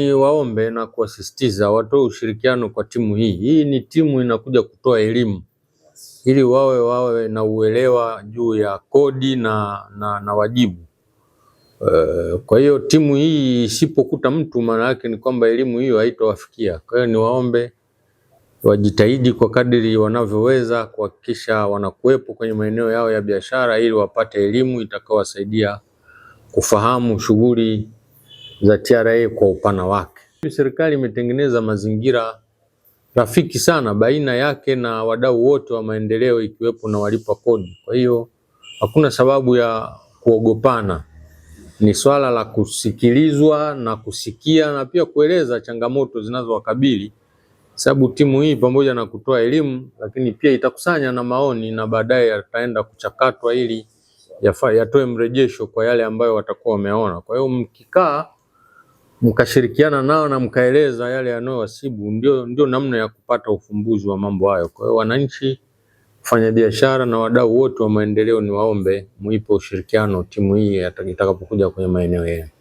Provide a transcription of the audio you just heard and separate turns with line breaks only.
ni waombe na kuwasisitiza watoe ushirikiano kwa timu hii. Hii ni timu inakuja kutoa elimu ili wawe na uelewa juu ya kodi na wajibu. Kwa hiyo timu hii isipokuta mtu, maana yake ni kwamba elimu hiyo haitawafikia. Kwa hiyo ni waombe wajitahidi kwa kadiri wanavyoweza kuhakikisha wanakuwepo kwenye maeneo yao ya biashara ili wapate elimu itakayowasaidia kufahamu shughuli za TRA kwa upana wake. Serikali imetengeneza mazingira rafiki sana baina yake na wadau wote wa maendeleo ikiwepo na walipa kodi. Kwa hiyo hakuna sababu ya kuogopana. Ni swala la kusikilizwa na kusikia na pia kueleza changamoto zinazowakabili, sababu timu hii pamoja na kutoa elimu lakini pia itakusanya na maoni na baadaye yataenda kuchakatwa ili yatoe mrejesho kwa yale ambayo watakuwa wameona. Kwa hiyo mkikaa mkashirikiana nao na mkaeleza yale yanayowasibu, ndio namna ya kupata ufumbuzi wa mambo hayo. Kwa hiyo wananchi, wafanyabiashara na wadau wote wa maendeleo, ni waombe muipe ushirikiano timu hii itakapokuja kwenye maeneo yenu.